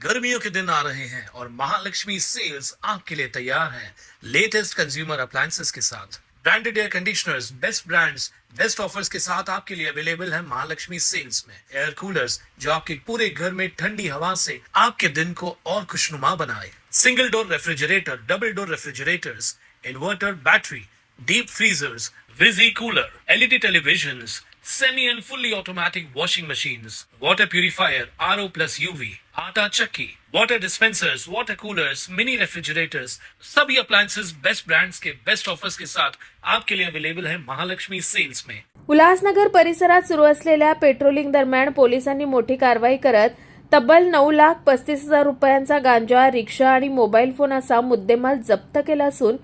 गर्मियों के दिन आ रहे हैं और महालक्ष्मी सेल्स आपके लिए तैयार है लेटेस्ट कंज्यूमर अप्लायंसेस के साथ। Branded air conditioners, best brands, best offers के साथ आपके लिए अवेलेबल है महालक्ष्मी सेल्स में। एयर कूलर्स जो आपके पूरे घर में ठंडी हवा से आपके दिन को और खुशनुमा बनाए। Single door refrigerator, double door refrigerators, inverter battery, deep freezers, विजी cooler, LED televisions, semi and fully automatic washing machines, water purifier, RO plus UV, आटा चक्की, water dispensers, water coolers, mini refrigerators, सभी appliances बेस्ट ब्रांड्स के best offers के साथ आपके लिए available है Mahalakshmi sales में। उल्हासनगर परिसरात सुरू असलेल्या पेट्रोलिंग दरम्यान पोलिसांनी मोठी कारवाई करत तब्बल 9,35,000 रुपयांचा गांजा, रिक्षा आणि मोबाईल फोन असा मुद्देमाल जप्त केला असून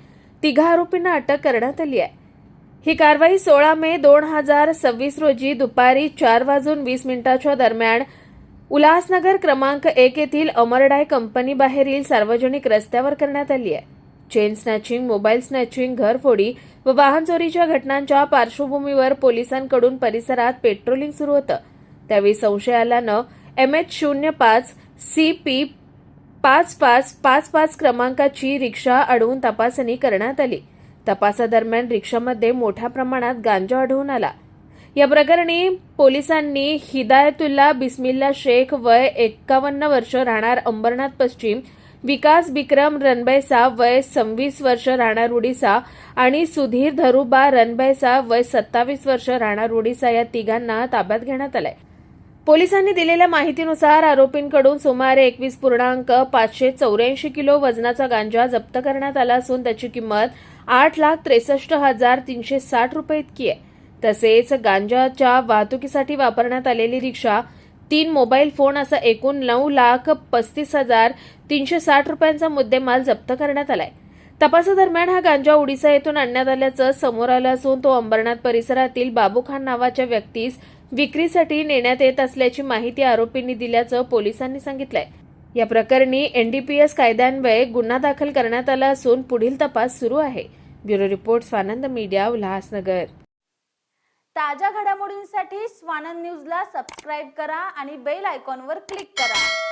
तिघा आरोपींना अटक करण्यात आली आहे। ही कारवाई 16 मे 2026 रोजी दुपारी 4:20 दरम्यान उल्हासनगर क्रमांक 1 येथील अमरडाय कंपनी बाहेरील सार्वजनिक रस्त्यावर करण्यात आली आहे। चेन स्नॅचिंग, मोबाईल स्नॅचिंग, घरफोडी व वाहन चोरीच्या घटनांच्या पार्श्वभूमीवर पोलिसांकडून परिसरात पेट्रोलिंग सुरू होतं। त्यावेळी संशयालानं MH05 CP 5555 क्रमांकाची रिक्षा अडवून तपासणी करण्यात आली। तपासादरम्यान रिक्षामध्ये मोठ्या प्रमाणात गांजा आढळून आला। या प्रकरणी पोलिसांनी हिदायतुल्ला बिस्मिल्ला शेख वय 51 वर्ष राहणार अंबरनाथ पश्चिम, विकास बिक्रम रणबैसा वय 26 वर्ष राहणार उडीसा आणि सुधीर धरुबा रणबैसा वय 27 वर्ष राहणार उडीसा या तिघांना ताब्यात घेण्यात आलंय। पोलिसांनी दिलेल्या माहितीनुसार आरोपींकडून सुमारे 21.584 किलो वजनाचा गांजा जप्त करण्यात आला असून त्याची किंमत 8,63,360 रुपये इतकी आहे। तसेच गांजाच्या वाहतुकीसाठी वापरण्यात आलेली रिक्षा, 3 मोबाईल फोन असा एकूण 9,35,360 रुपयांचा मुद्देमाल जप्त करण्यात आलाय। तपासादरम्यान हा गांजा ओडिशा येथून आणण्यात आल्याचं समोर आलं असून तो अंबरनाथ परिसरातील बाबू खान नावाच्या व्यक्तीस विक्रीसाठी नेण्यात येत असल्याची माहिती आरोपींनी दिल्याचं पोलिसांनी सांगितलंय। या प्रकरणी NDPS कायद्यान्वये गुन्हा दाखल करण्यात आला असून पुढील तपास सुरू आहे। Bureau report, Swanand media, Ulhasnagar. ताज्या घडामोडींसाठी स्वानंद न्यूजला सबस्क्राईब करा आणि बेल आयकॉनवर क्लिक करा।